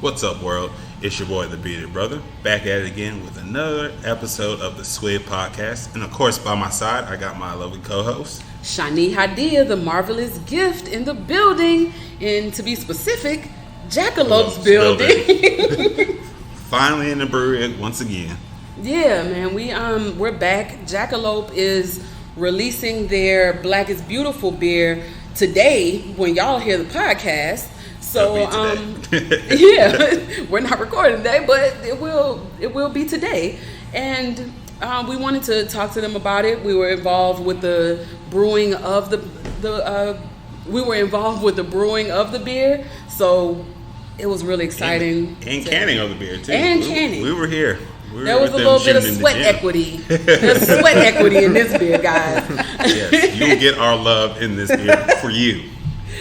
What's up, world? It's your boy, the Bearded Brother, back at it again with another episode of the Swig Podcast. And of course, by my side, I got my lovely co-host, Shani Hadia, the marvelous gift in the building. And to be specific, Jackalope's building. Finally in the brewery once again. Yeah, man, we're back. Jackalope is releasing their Black is Beautiful beer today when y'all hear the podcast. So yeah, we're not recording today, but it will be today. And we wanted to talk to them about it. We were involved with the brewing of the beer. So it was really exciting. And canning of the beer too. And canning. We were here. There was a little bit of sweat equity. There's sweat equity in this beer, guys. Yes, you'll get our love in this beer for you.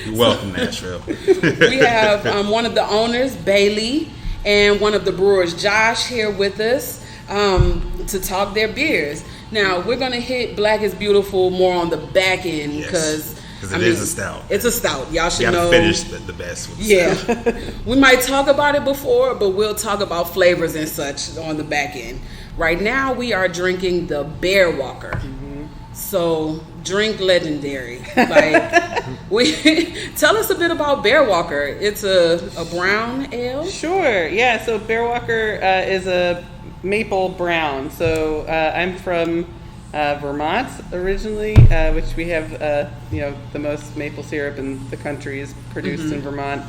You're welcome, Nashville. We have one of the owners, Bailey, and one of the brewers, Josh, here with us to talk their beers. Now, we're going to hit Black is Beautiful more on the back end because it is a stout. It's a stout. Y'all should know. Finish the best with the stout. We might talk about it before, but we'll talk about flavors and such on the back end. Right now, we are drinking the Bear Walker. Mm-hmm. So, drink legendary. Tell us a bit about Bear Walker. It's a brown ale? Sure. Yeah, so Bear Walker is a maple brown. So, I'm from Vermont originally, which we have, the most maple syrup in the country is produced in Vermont.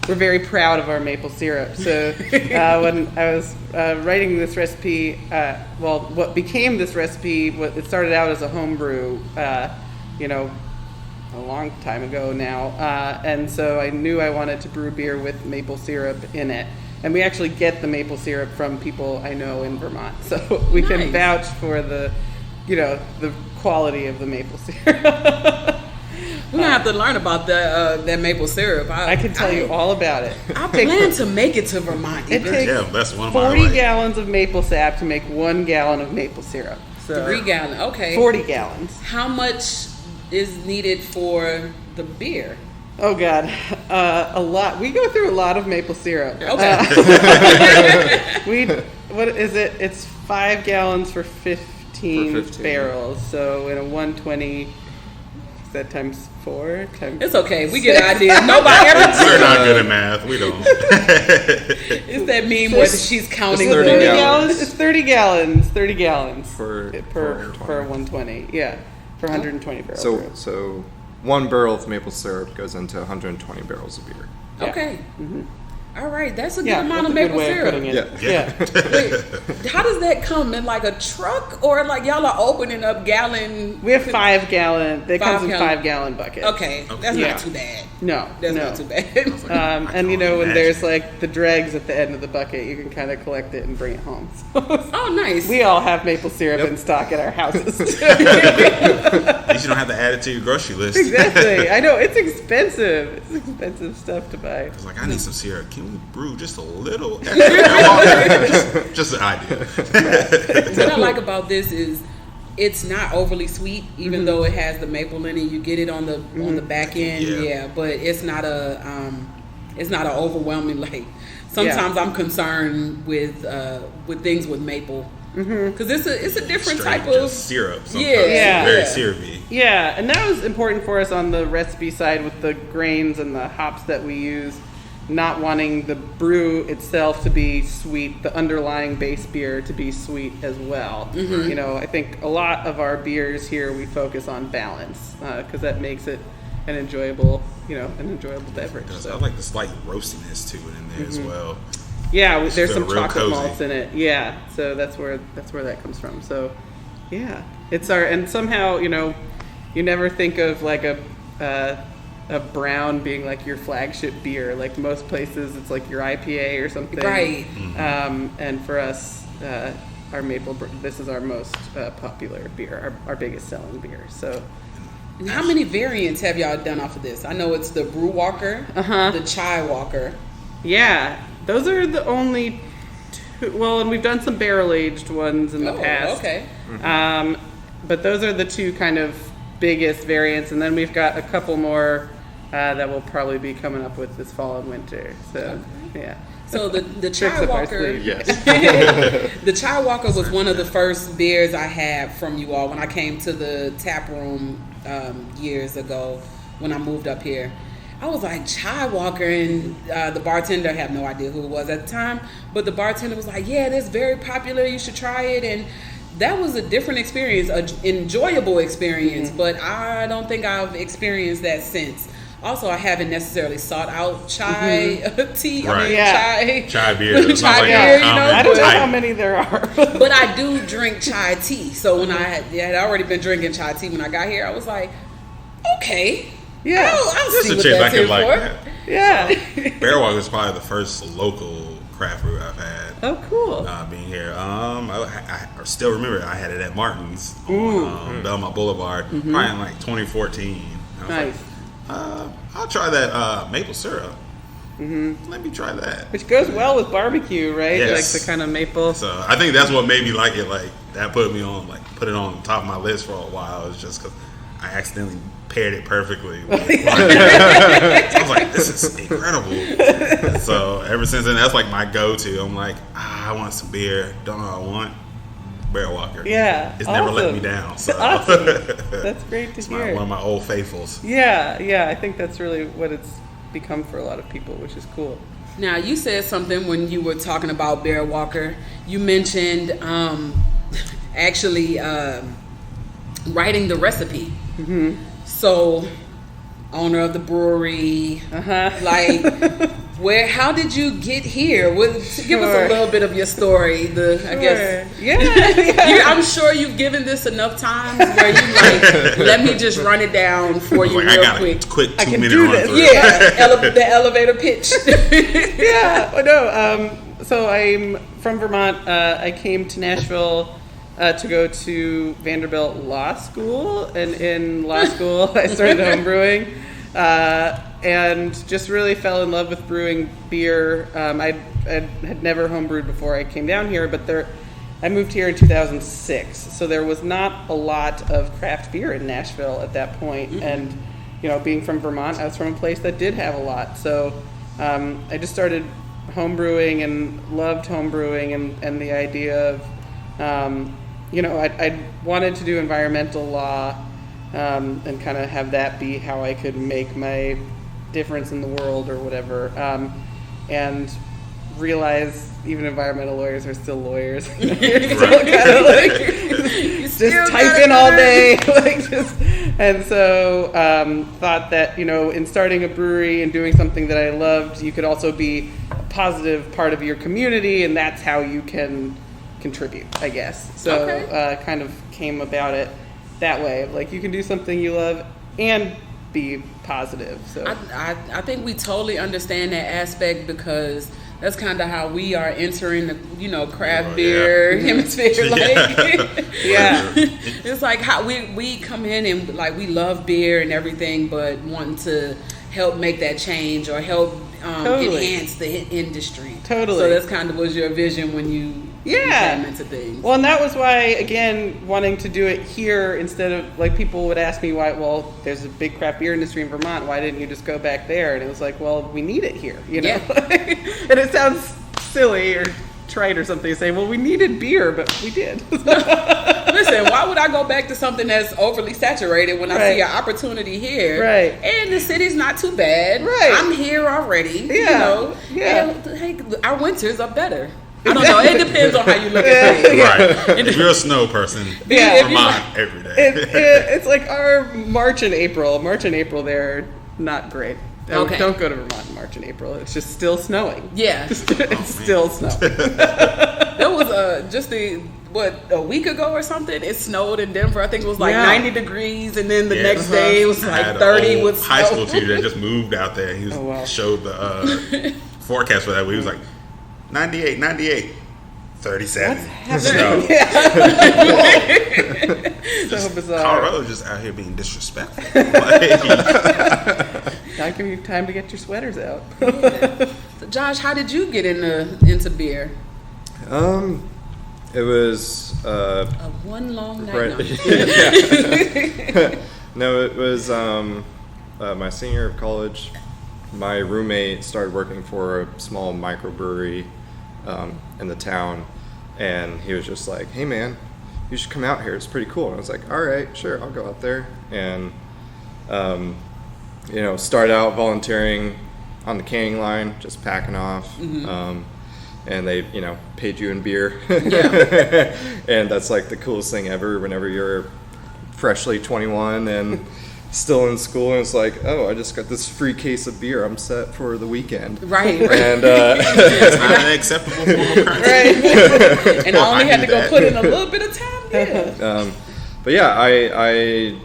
We're very proud of our maple syrup. So when I was writing this recipe, what became this recipe, it started out as a home brew, a long time ago now. And so I knew I wanted to brew beer with maple syrup in it. And we actually get the maple syrup from people I know in Vermont. So we can vouch for the quality of the maple syrup. We're going to have to learn about that maple syrup. I can tell you all about it. I plan to make it to Vermont. It takes that's one of 40 gallons of maple sap to make 1 gallon of maple syrup. So 3 gallons, okay. 40 gallons. How much is needed for the beer? Oh, God. A lot. We go through a lot of maple syrup. Okay. What is it? It's 5 gallons for 15 barrels. So in a 120... that times 4 times it's okay, we get ideas. Nobody ever we're not good at math, we don't. It's that meme where she's counting 30 gallons. It's 30 gallons per 120, for 120 barrels. So 1 barrel of maple syrup goes into 120 barrels of beer. Okay. All right, that's a good amount of maple syrup. Yeah. Wait, how does that come in, like a truck, or like y'all are opening up gallon? We have 5 gallon. They comes in 5 gallon buckets. Okay, that's not too bad. No, that's not too bad. And when there's like the dregs at the end of the bucket, you can kind of collect it and bring it home. Oh, nice. We all have maple syrup in stock at our houses. At least you don't have to add it to your grocery list. Exactly. I know it's expensive. It's expensive stuff to buy. It's like, I need some syrup. Can we brew just a little extra? just an idea. What I like about this is it's not overly sweet, even though it has the maple in it. You get it on the back end, but it's not an overwhelming. Like sometimes I'm concerned with things with maple because it's a different type of syrup. Very syrupy. Yeah, and that was important for us on the recipe side with the grains and the hops that we use. Not wanting the brew itself to be sweet, the underlying base beer to be sweet as well. I think a lot of our beers here we focus on balance because that makes it an enjoyable beverage. So. I like the slight roastiness to it in there as well. Yeah, there's some chocolate cozy. malts in it. Yeah, so that's where that comes from. So, yeah, and somehow you never think of like a brown being like your flagship beer. Like most places, it's like your IPA or something. Right. And for us, our maple, this is our most popular beer, our biggest selling beer. So, and how many variants have y'all done off of this? I know it's the Brew Walker, the Chai Walker. Yeah, those are the only two. Well, and we've done some barrel aged ones in the past. Okay. But those are the two kind of biggest variants, and then we've got a couple more that we'll probably be coming up with this fall and winter. So, yeah. So the Tricks Chai up our Walker, sleeve. Yes. the Chai Walker was one of the first beers I had from you all when I came to the tap room years ago when I moved up here. I was like, Chai Walker, and the bartender, I have no idea who it was at the time, but the bartender was like, yeah, that's very popular, you should try it. And that was a different experience, an enjoyable experience, but I don't think I've experienced that since. Also, I haven't necessarily sought out chai tea. Right. I mean, Yeah. Chai beer. It's Chai not like beer, a you know, common I don't know type. how many there are. but I do drink chai tea. So when I had already been drinking chai tea when I got here, I was like, okay, Yeah. I'll Just see a what chance I that's could in like for. that. Yeah. Bear Walker is probably the first local craft brew I've had. Oh, cool. Being here, I still remember I had it at Martin's on Belmont Boulevard, probably in like 2014. I was Nice. like, I'll try that maple syrup. Let me try that. Which goes well with barbecue, right? Yes. Like the kind of maple. So I think that's what made me like it. Like that put it on top of my list for a while. It's just because I accidentally paired it perfectly. I was like, this is incredible. So ever since then, that's like my go-to. I'm like, I want some beer. Don't know what I want. Bear Walker. Yeah. It's never let awesome. me down. So Awesome. That's great to it's hear. one of my old faithfuls. Yeah. I think that's really what it's become for a lot of people, which is cool. Now, you said something when you were talking about Bear Walker. You mentioned actually writing the recipe. So, owner of the brewery, like, how did you get here? Give us a little bit of your story. I guess. Yeah. I'm sure you've given this enough times where you like, let me just run it down for you Like, real I got quick. a quick I can 2-minute do run this. through. Yeah, the elevator pitch. So I'm from Vermont. I came to Nashville to go to Vanderbilt Law School, and in law school I started home brewing, and just really fell in love with brewing beer. I had never home brewed before I came down here, but I moved here in 2006, so there was not a lot of craft beer in Nashville at that point. And being from Vermont, I was from a place that did have a lot. So I just started home brewing and loved home brewing, and the idea of I wanted to do environmental law and kind of have that be how I could make my difference in the world or whatever, and realize even environmental lawyers are still lawyers. You're still kind of like just typing all day, and so thought that in starting a brewery and doing something that I loved, you could also be a positive part of your community, and that's how you can contribute, I guess. So kind of came about it that way. Like, you can do something you love and be positive. So I think we totally understand that aspect, because that's kind of how we are entering the craft beer hemisphere. It's like how we come in and like we love beer and everything, but wanting to help make that change or help enhance the industry. Totally. So that's kind of was your vision when you came into things. Well, and that was why, again, wanting to do it here instead of, like, people would ask me why, well, there's a big craft beer industry in Vermont, why didn't you just go back there? And it was like, well, we need it here, Yeah. And it sounds silly or trite or something to say, well, we needed beer, but we did. Listen, why would I go back to something that's overly saturated when I see an opportunity here? Right. And the city's not too bad. Right. I'm here already. Yeah. And, hey, our winters are better. I don't know. It depends on how you look at things. Right. If you're a snow person, Vermont every day. It's like our March and April. They're not great. Okay. Don't go to Vermont in March and April. It's just still snowing. Yeah. It's still snowing. There was a week ago or something, it snowed in Denver. I think it was like 90 degrees, and then the next day it was I like had 30 an with old snow. high school teacher that just moved out there. He showed the forecast for that week. He was like, 98, 37. Snow. So bizarre. Colorado's just out here being disrespectful. Now give you time to get your sweaters out. So Josh, how did you get into beer? It was One long night. right. No. No, it was my senior year of college, my roommate started working for a small microbrewery in the town, and he was just like, "Hey man, you should come out here. It's pretty cool." And I was like, "All right, sure, I'll go out there." And started out volunteering on the canning line, just packing off. And they, paid you in beer. Yeah. And that's like the coolest thing ever whenever you're freshly 21 and still in school, and it's like, oh, I just got this free case of beer. I'm set for the weekend. Right. And it's not an acceptable form of currency. Right. And I only had to go put in a little bit of time. Yeah. But yeah, I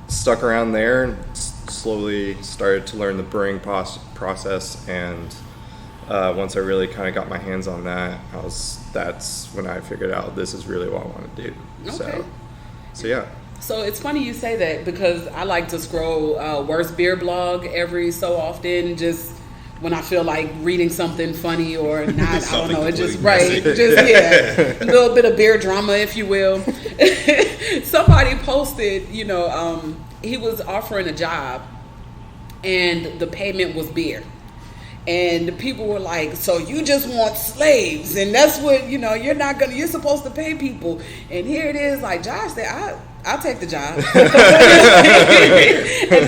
stuck around there and slowly started to learn the brewing process, and once I really kind of got my hands on that, that's when I figured out this is really what I want to do. Okay. So yeah. So it's funny you say that, because I like to scroll Worst Beer blog every so often, just when I feel like reading something funny or not. I don't know. It's just right. Just a little bit of beer drama, if you will. Somebody posted, he was offering a job, and the payment was beer. And people were like, "So you just want slaves, and that's what you're supposed to pay people." And here it is, like Josh said, I'll take the job. And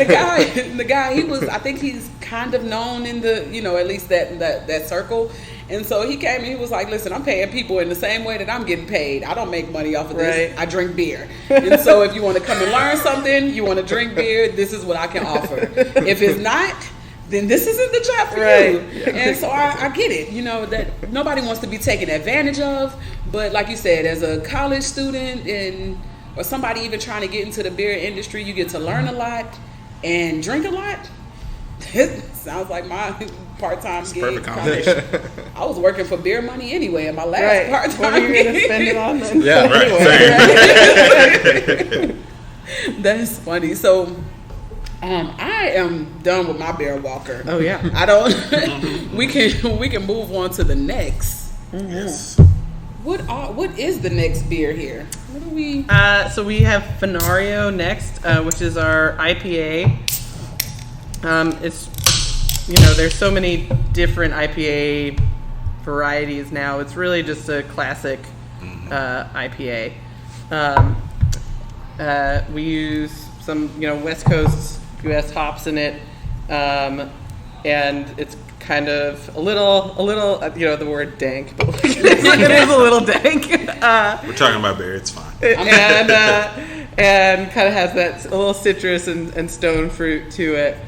the guy, I think he's kind of known in the, at least that circle. And so he came and he was like, "Listen, I'm paying people in the same way that I'm getting paid. I don't make money off of this. Right. I drink beer. And so if you want to come and learn something, you want to drink beer, this is what I can offer. If it's not, then this isn't the job for you." Yeah. And so I get it, that nobody wants to be taken advantage of. But like you said, as a college student or somebody even trying to get into the beer industry, you get to learn a lot and drink a lot. It sounds like my part-time gig. Perfect combination. I was working for beer money anyway in my last part-time What were you going to spend it on then? Yeah, right. That's funny. So I am done with my beer walker. Oh yeah. I don't. we can move on to the next. Yes. What is the next beer here? What do we? So we have Fenario next, which is our IPA. It's there's so many different IPA varieties now. It's really just a classic IPA. We use some West Coast U.S. hops in it, and it's kind of a little the word dank, but it is a little dank. We're talking about beer. It's fine. And kind of has that a little citrus and stone fruit to it.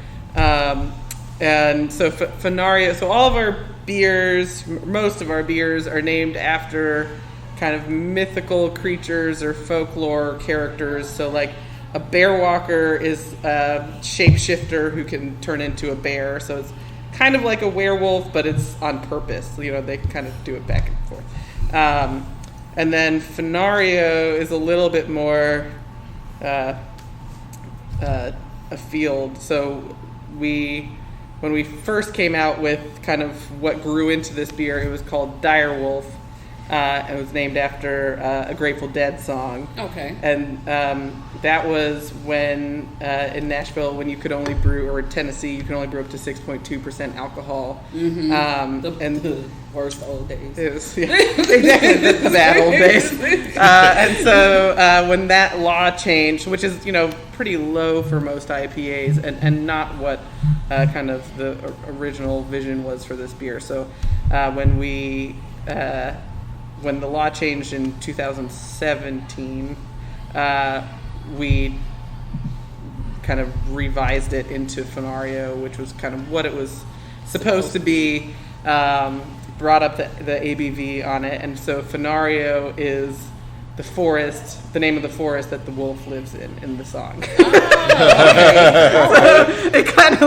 And so Fenario, so all of our beers, most of our beers are named after kind of mythical creatures or folklore characters. So like a bear walker is a shapeshifter who can turn into a bear. So it's kind of like a werewolf, but it's on purpose. They kind of do it back and forth. And then Fenario is a little bit more afield. So when we first came out with kind of what grew into this beer, it was called Direwolf. And it was named after a Grateful Dead song. Okay. And that was when in Nashville, when you could only brew, or Tennessee, you could only brew up to 6.2% alcohol. Mm-hmm. The worst old days. It was, exactly, the bad old days. And so when that law changed, which is pretty low for most IPAs, and not what kind of the original vision was for this beer. So when the law changed in 2017, we kind of revised it into Fenario, which was kind of what it was supposed to be, brought up the ABV on it. And so Fenario is the forest, the name of the forest that the wolf lives in the song. Oh, okay. So it kind of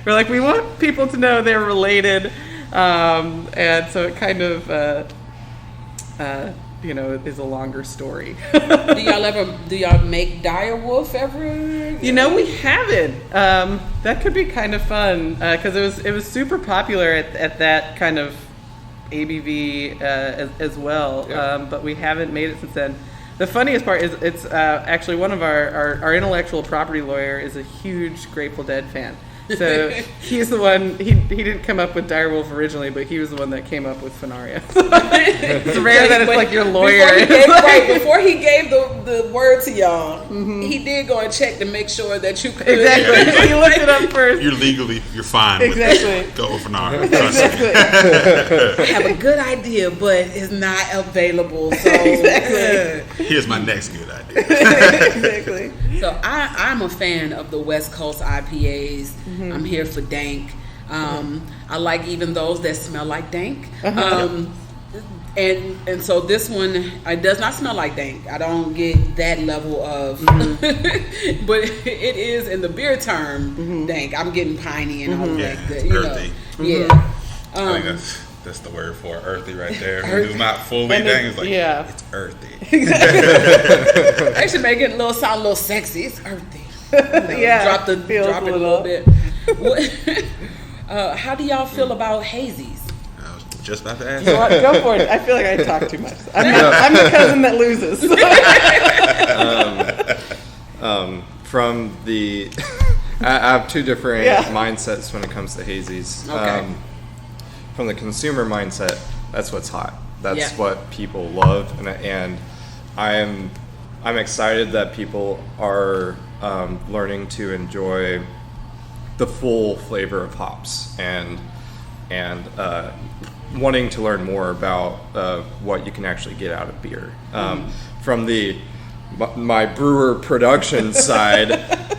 we're like, we want people to know they're related. And so it kind of... is a longer story. Do y'all make Direwolf ever? We haven't. That could be kind of fun, because it was super popular at that kind of ABV as well. Yeah. But we haven't made it since then. The funniest part is it's actually one of our intellectual property lawyer is a huge Grateful Dead fan. So he's the one, he didn't come up with Direwolf originally, but he was the one that came up with Fenaria. It's rare that it's like your lawyer. Before he gave the word to y'all, he did go and check to make sure that you could. Exactly. He looked it up first. You're fine Exactly. with it. Go with Fenaria. Exactly. I have a good idea, but it's not available. So Exactly. Here's my next good idea. Exactly. So I'm a fan of the West Coast IPAs. I'm here for dank. I like even those that smell like dank. And so this one, it does not smell like dank. I don't get that level of, but it is in the beer term dank. I'm getting piney and all of that good. Earthy. Yeah. I think that's the word for it, earthy right there. When it's not fully dank, it's like it's earthy. Actually, make it sound a little sexy. It's earthy. Drop it a little bit. How do y'all feel about hazies? I was just about to ask. Go for it. I feel like I talk too much. I'm the cousin that loses. From the, I have two different mindsets when it comes to hazies. Okay. From the consumer mindset, that's what's hot. That's what people love, and I'm excited that people are learning to enjoy the full flavor of hops and wanting to learn more about what you can actually get out of beer. From my brewer production side,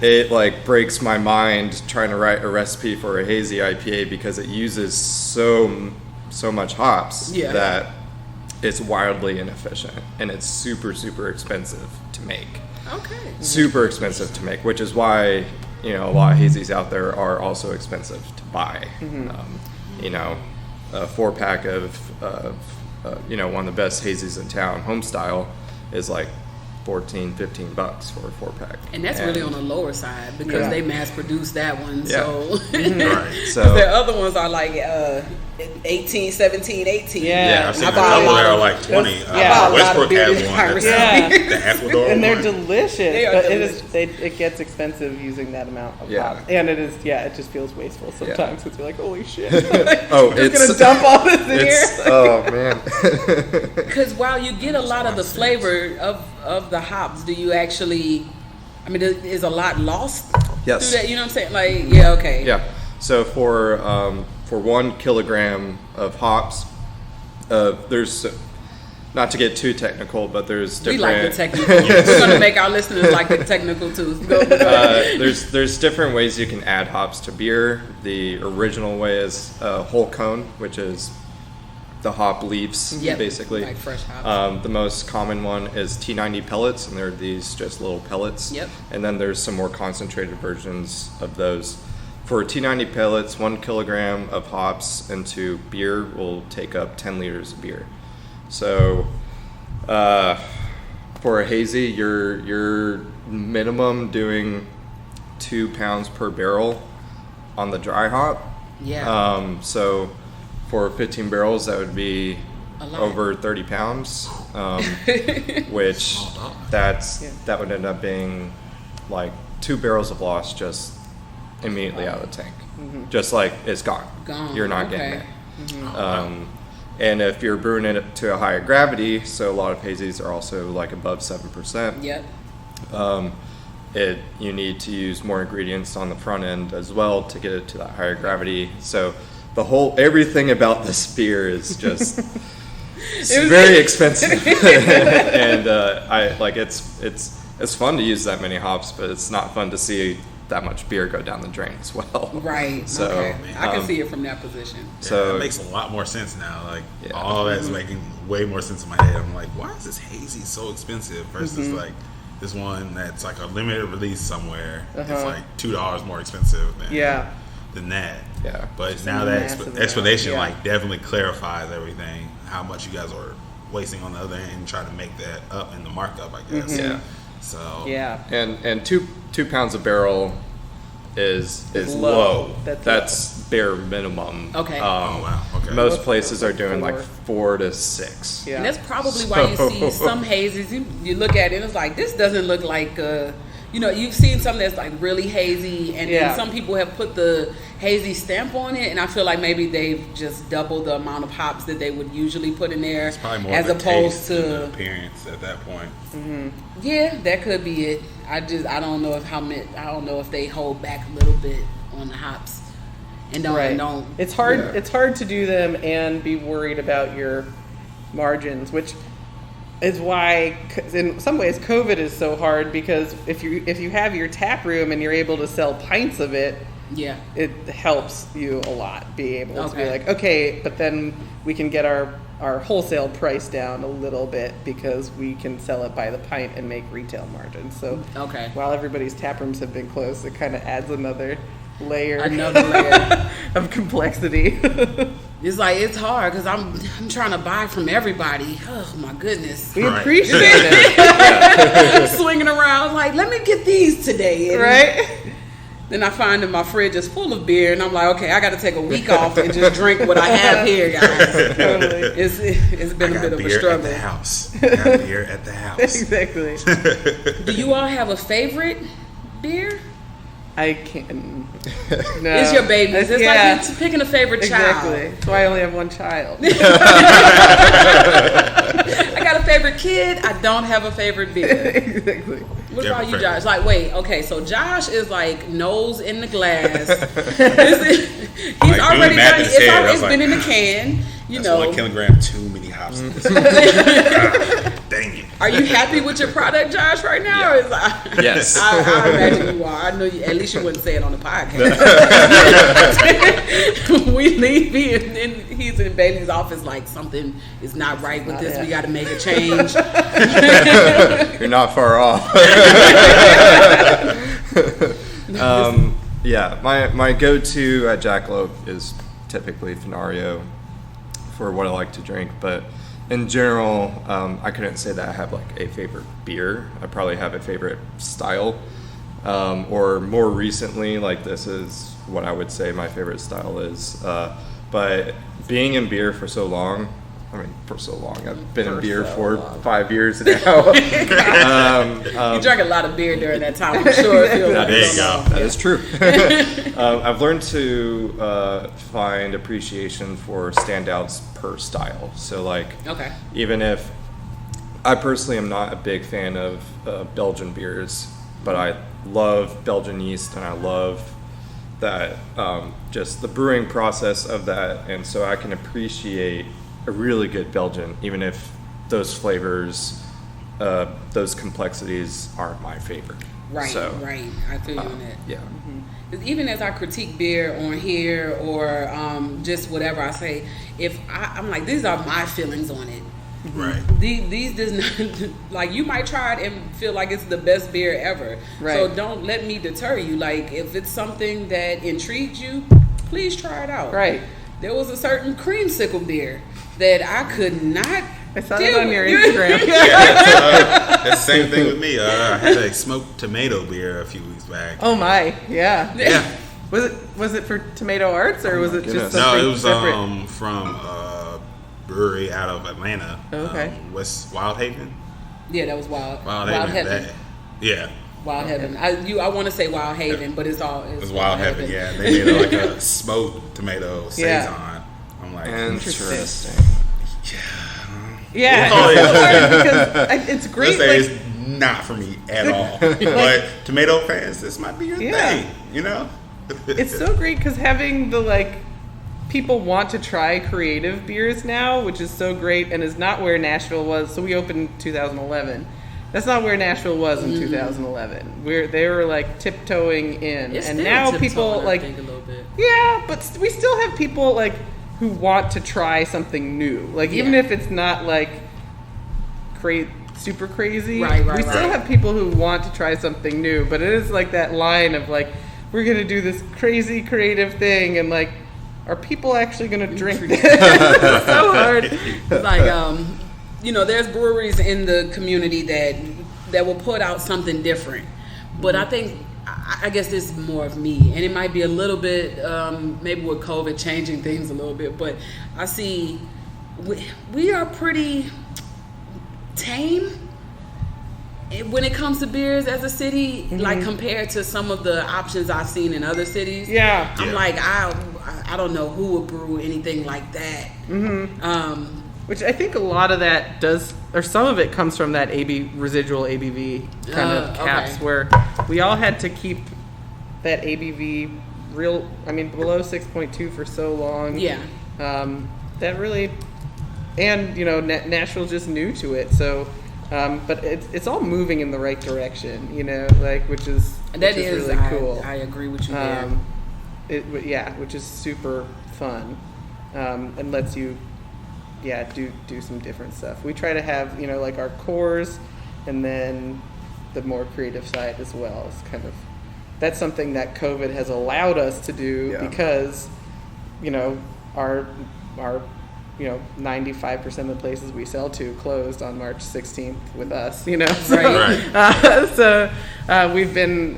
it like breaks my mind trying to write a recipe for a hazy IPA because it uses so much hops that it's wildly inefficient and it's super expensive to make. Okay. Super expensive to make, which is why a lot of hazies out there are also expensive to buy. A 4-pack of one of the best hazies in town, home style, is like $14-15 for a 4-pack, and that's really on the lower side because they mass produce that one. So, right. So the other ones are like 18, 17, 18. Yeah, I've seen a couple that are like 20. Westbrook has one. The Ecuador and they're one. delicious. They are but delicious. It gets expensive using that amount of hops, and it is it just feels wasteful sometimes because you're like, holy shit. It's gonna dump all this in here. Oh man. Because while you get a lot of the flavor of the hops, do you actually? I mean, is a lot lost Yes. through that? You know what I'm saying? Like, okay. Yeah. So for 1 kilogram of hops, there's, not to get too technical, but there's different. We like the technical. We're gonna make our listeners like the technical too. Go ahead. There's different ways you can add hops to beer. The original way is whole cone, which is the hop leaves, basically. Like fresh hops. The most common one is T90 pellets, and they're these just little pellets. Yep. And then there's some more concentrated versions of those. For T90 pellets, 1 kilogram of hops into beer will take up 10 liters of beer. So for a hazy, you're minimum doing 2 pounds per barrel on the dry hop. Yeah. So for 15 barrels, that would be over 30 pounds, which that would end up being like 2 barrels of loss just immediately out of the tank. Just like it's gone. You're not getting it. And if you're brewing it to a higher gravity, so a lot of hazies are also like above 7%. Yep. You need to use more ingredients on the front end as well to get it to that higher gravity. So everything about this beer is just it's very expensive. And it's fun to use that many hops, but it's not fun to see that much beer go down the drain as well. Right. So I can see it from that position. So it makes a lot more sense now. Like all that's making way more sense in my head. I'm like, why is this hazy so expensive versus like this one that's like a limited release somewhere? It's like $2 more expensive than that. Yeah. But now that explanation like definitely clarifies everything. How much you guys are wasting on the other end and trying to make that up in the markup, I guess. Yeah. So and 2 pounds a barrel is low. low. That's That's bare minimum. Okay. Oh wow. Okay. Most places are doing 4. like 4 to 6. Yeah. And that's probably why you see some hazes. You look at it and it's like, this doesn't look like, you've seen some that's like really hazy, and then some people have put the hazy stamp on it, and I feel like maybe they've just doubled the amount of hops that they would usually put in there, It's probably more as of a opposed taste to than the appearance at that point. Yeah, that could be it. I don't know if they hold back a little bit on the hops and don't. It's hard. Yeah. It's hard to do them and be worried about your margins, which is why, in some ways, COVID is so hard, because if you have your tap room and you're able to sell pints of it, it helps you a lot. Be able to be like, okay, but then we can get our wholesale price down a little bit because we can sell it by the pint and make retail margins. So while everybody's tap rooms have been closed, it kind of adds another layer of complexity. It's like, it's hard because I'm trying to buy from everybody. Oh my goodness, we appreciate it. Swinging around like, let me get these today, and right? Then I find that my fridge is full of beer, and I'm like, okay, I got to take a week off and just drink what I have here, guys. Totally. It's been a bit of a struggle. At the house. I got beer at the house. Exactly. Do you all have a favorite beer? I can't. No. It's your baby. It's like you're picking a favorite child. Exactly. That's why I only have one child. I got a favorite kid. I don't have a favorite beer. Exactly. What about you, Josh? Like, wait, okay, so Josh is like nose in the glass. He's already done. It's been in the can. That's 1 kilogram too many hops. God, dang it. Are you happy with your product, Josh, right now? Yeah. Or is Yes. I imagine you are. I know you. At least you wouldn't say it on the podcast. We leave and he's in Bailey's office like, something is not right with this. We got to make a change. You're not far off. My go-to at Jackalope is typically Fenario for what I like to drink, but in general, I couldn't say that I have like a favorite beer. I probably have a favorite style, or more recently, like this is what I would say my favorite style is. But being in beer for so long, I've been in beer for 5 years now. You drank a lot of beer during that time, I'm sure. There you go. That is true. I've learned to find appreciation for standouts per style. So, like, even if I personally am not a big fan of Belgian beers, but I love Belgian yeast and I love that, just the brewing process of that. And so I can appreciate a really good Belgian, even if those flavors, those complexities aren't my favorite. Right, so, right. I feel you on that. Yeah. Mm-hmm. Even as I critique beer on here or just whatever I say, if I'm like, these are my feelings on it. Right. These does not, like, you might try it and feel like it's the best beer ever. Right. So don't let me deter you. Like, if it's something that intrigues you, please try it out. Right. There was a certain creamsicle beer that I could not. I saw that on your Instagram. That's the same thing with me. I had a smoked tomato beer a few weeks back. Oh my, yeah. Yeah. Was it for Tomato Arts or was it just something No, it was separate? from a brewery out of Atlanta. Okay. West Wild Haven. Yeah, that was Wild Heaven. Heaven. Wild Heaven. I want to say Wild Haven, but it's Wild Heaven. Yeah, they made like a smoked tomato saison. I'm like, interesting. Yeah, because it's great. This is not for me at all. But tomato fans, this might be your thing. You know, it's so great because having the people want to try creative beers now, which is so great, and is not where Nashville was. So we opened in 2011. That's not where Nashville was in 2011. They were tiptoeing in, it's and now people I think a little bit. Yeah, but we still have people who want to try something new. Even if it's not super crazy, we still have people who want to try something new. But it is that line of we're gonna do this crazy creative thing, and are people actually gonna drink this? It's so hard. There's breweries in the community that will put out something different. But I think I guess this is more of me, and it might be a little bit maybe with COVID changing things a little bit, but I see we are pretty tame when it comes to beers as a city, like compared to some of the options I've seen in other cities. I'm like, I don't know who would brew anything like that. Which I think a lot of that does, or some of it comes from that residual ABV kind of caps, where we all had to keep that ABV below 6.2 for so long. That really, and Nashville's just new to it, so. But it's all moving in the right direction, which is really cool. I agree with you there. Which is super fun, and lets you, do some different stuff. We try to have like our cores, and then the more creative side as well. It's kind of, that's something that COVID has allowed us to do because, our 95% of the places we sell to closed on March 16th with us, So we've been,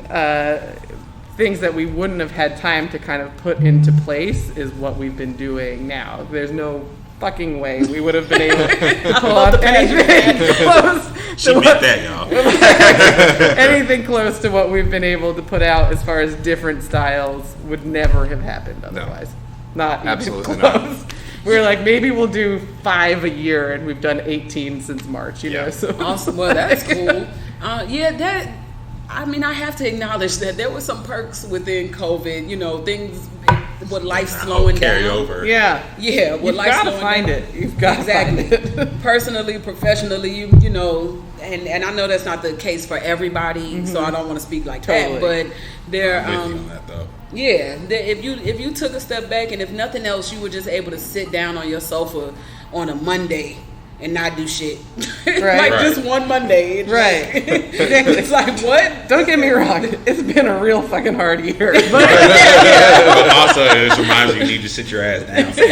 things that we wouldn't have had time to kind of put into place is what we've been doing now. There's no fucking way we would have been able to pull off anything close she beat that, y'all. Anything close to what we've been able to put out as far as different styles would never have happened otherwise. Not even absolutely close. Not. We were like, maybe we'll do 5 a year, and we've done 18 since March, So. Awesome. Well, that's cool. I have to acknowledge that there were some perks within COVID, things with life slowing carry down. over. Yeah, with life slowing down. You've got to find it. Personally, professionally, and I know that's not the case for everybody, so I don't want to speak like that, but there on that, though. If you took a step back, and if nothing else, you were just able to sit down on your sofa on a Monday and not do shit. Just one Monday. It's like, what? Don't get me wrong. It's been a real fucking hard year. But also, it just reminds you need to sit your ass down for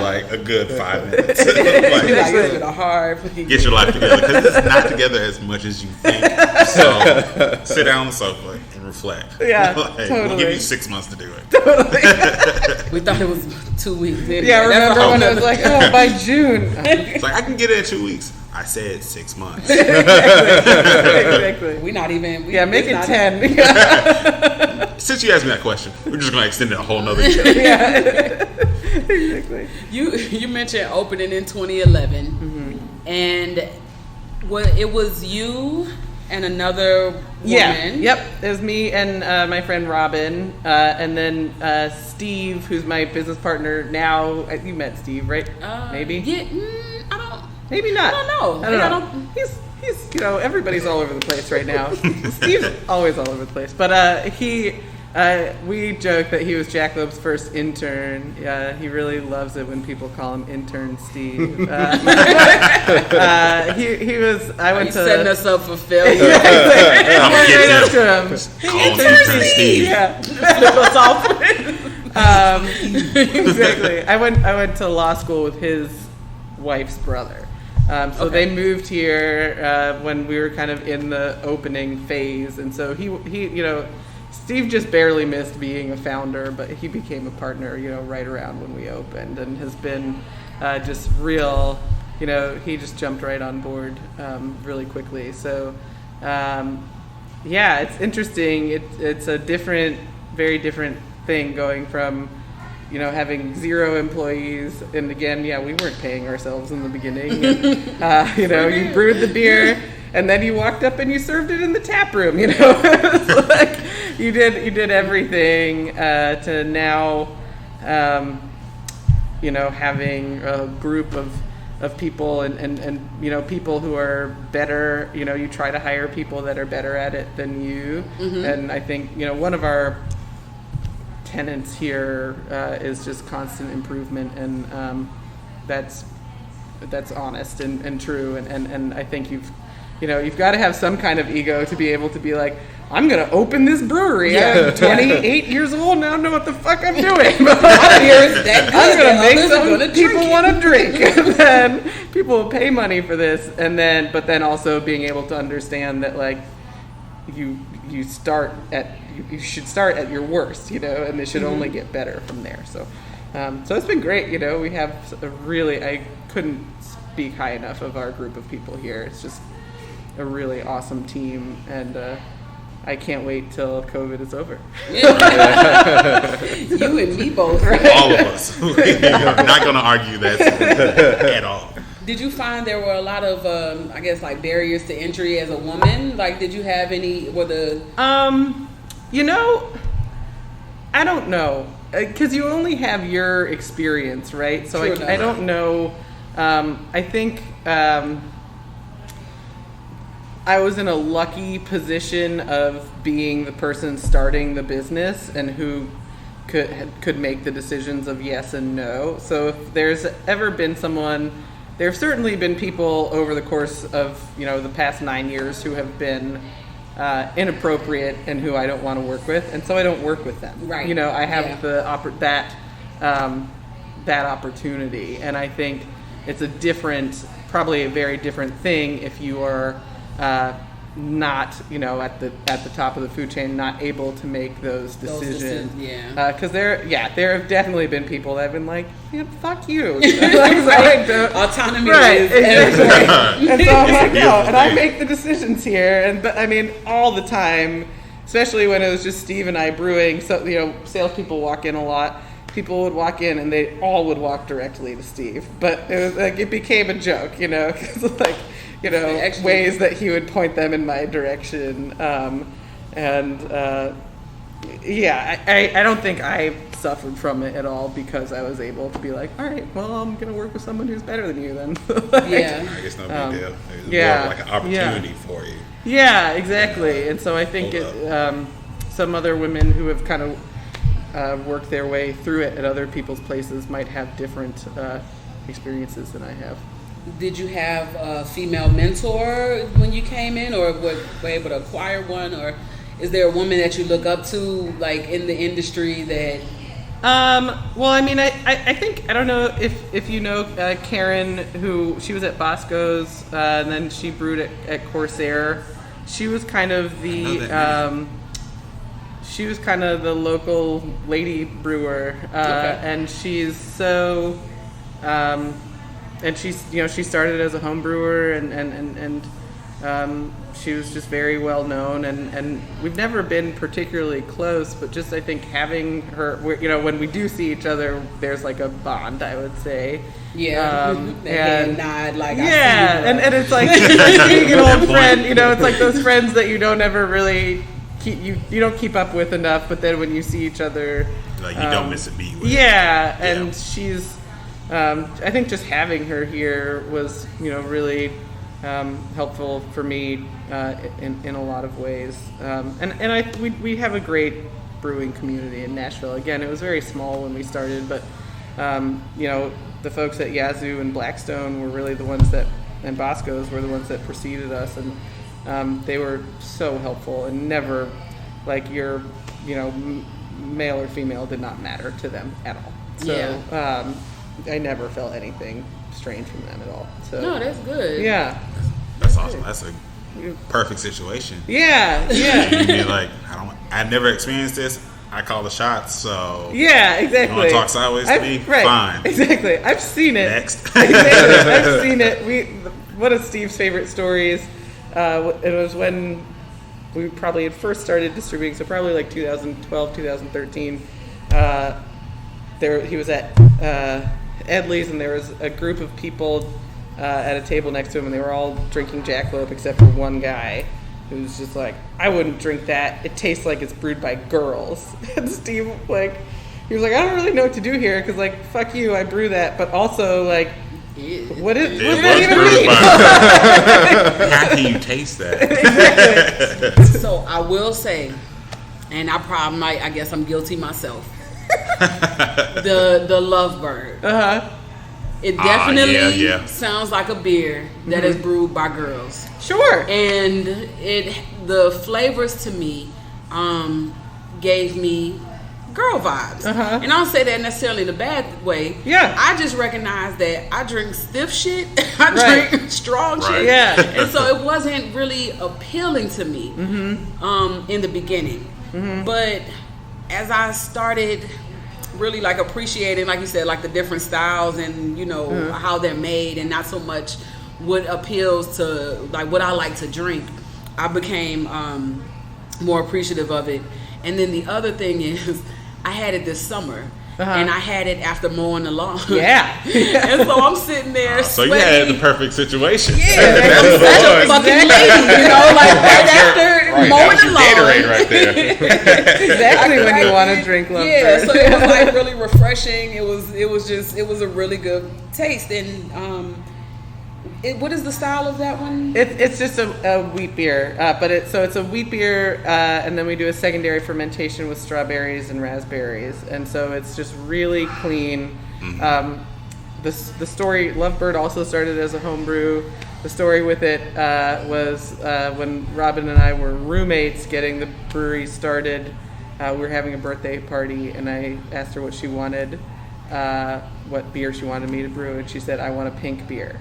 like a good 5 minutes. It's been a hard. Get your life together, because it's not together as much as you think. So sit down on the sofa and reflect. Totally. We'll give you 6 months to do it. Totally. We thought it was 2 weeks. Anyway. Remember when it was like, by June. It's like, I can get it in 2 weeks. I said 6 months. Exactly. We're not even. Make it 10. Since you asked me that question, we're just going to extend it a whole nother year. Exactly. You mentioned opening in 2011, and it was you and another woman. It was me and my friend Robin, and then Steve, who's my business partner now. You met Steve, right? Maybe. I don't. Maybe not. I don't know. He's everybody's all over the place right now. Steve's always all over the place, but we joke that he was Jackalope's first intern. He really loves it when people call him Intern Steve. He was. I went to setting us up for failure. I'm gonna get right him. up to him. Intern Steve. Yeah. Flip us off. Exactly. I went to law school with his wife's brother. They moved here when we were kind of in the opening phase, and so he Steve just barely missed being a founder, but he became a partner, right around when we opened, and has been just real. He just jumped right on board really quickly. So, it's interesting. It's a very different thing going from having 0 employees, and again, we weren't paying ourselves in the beginning. And, you brewed the beer, and then you walked up and you served it in the tap room. It's like you did everything to now, having a group of people and people who are better. You try to hire people that are better at it than you, and I think one of our tenets here is just constant improvement, and that's honest and true, and I think you've got to have some kind of ego to be able to be like, I'm gonna open this brewery. I'm 28 years old now. I know what the fuck I'm doing. I'm gonna make something people want to drink, and then people will pay money for this, but then also being able to understand that like you start at you should start at your worst, and it should only get better from there. So it's been great. We have I couldn't speak high enough of our group of people here. It's just a really awesome team, and I can't wait till COVID is over. You and me both. Right? All of us. We're not going to argue that at all. Did you find there were a lot of, barriers to entry as a woman? Like, did you have any, I don't know. Because you only have your experience, right? So I don't know. I think I was in a lucky position of being the person starting the business and who could make the decisions of yes and no. So if there's ever been someone, there have certainly been people over the course of the past 9 years who have been inappropriate and who I don't want to work with, and so I don't work with them. Right. I have that opportunity, and I think it's probably a very different thing if you are not at the top of the food chain, not able to make those decisions. Because there have definitely been people that have been like, fuck you. Autonomy is exactly. And so I'm like, no, and I make the decisions here. But I mean, all the time, especially when it was just Steve and I brewing. So salespeople walk in a lot. People would walk in and they all would walk directly to Steve. But it was like it became a joke, because ways that he would point them in my direction. I don't think I suffered from it at all because I was able to be like, all right, well, I'm going to work with someone who's better than you then. I guess no big deal. It's more like an opportunity for you. Yeah, exactly. And so I think some other women who have kind of worked their way through it at other people's places might have different experiences than I have. Did you have a female mentor when you came in, or were able to acquire one, or is there a woman that you look up to, like in the industry that? Well, I mean, I think, I don't know if you know Karen, who she was at Bosco's, and then she brewed at Corsair. She was kind of the local lady brewer, and she's so. And she's, she started as a home brewer, and she was just very well known, and we've never been particularly close, but just I think having her, when we do see each other, there's like a bond, I would say. Yeah, and nod like and it's like being an old friend, it's like those friends that you don't ever really you don't keep up with enough, but then when you see each other, like you don't miss a beat with. And she's. I think just having her here was, really helpful for me in a lot of ways. We have a great brewing community in Nashville. Again, it was very small when we started, but the folks at Yazoo and Blackstone were really the ones and Bosco's were the ones that preceded us, and they were so helpful, and never like your male or female did not matter to them at all. So. I never felt anything strange from them at all. So no, that's good. Yeah, that's awesome. That's a perfect situation. Yeah. You're like, I've never experienced this. I call the shots, so yeah, exactly. You want to talk sideways to me? Right. Fine. Exactly. I've seen it. Next. Exactly. I've seen it. One of Steve's favorite stories. It was when we probably had first started distributing, so probably like 2012, 2013. He was at Edley's, and there was a group of people at a table next to him, and they were all drinking Jackalope except for one guy who was just like, I wouldn't drink that. It tastes like it's brewed by girls. And Steve, he was like, I don't really know what to do here, because, fuck you, I brew that, but also, what does that even mean? How can you taste that? Exactly. So I will say, and I guess I'm guilty myself. the Lovebird. It definitely sounds like a beer that is brewed by girls. Sure. And the flavors to me gave me girl vibes. And I don't say that necessarily in a bad way. Yeah. I just recognize that I drink stiff shit. I drink strong shit. Yeah. And so it wasn't really appealing to me in the beginning. But as I started really like appreciating, like you said, like the different styles and how they're made, and not so much what appeals to like what I like to drink, I became more appreciative of it. And then the other thing is, I had it this summer. And I had it after mowing the lawn. Yeah. And so I'm sitting there So you sweating. had the perfect situation. Yeah, I'm such a fucking lady, like right after mowing the lawn. Gatorade right there. Exactly when you want to drink Lovebird. Yeah, so it was like really refreshing. It was a really good taste. And what is the style of that one? It's just a wheat beer, but it's a wheat beer, and then we do a secondary fermentation with strawberries and raspberries, and so it's just really clean. The story, Lovebird also started as a homebrew. The story with it was when Robin and I were roommates getting the brewery started. We were having a birthday party, and I asked her what she wanted. What beer she wanted me to brew, and she said, I want a pink beer.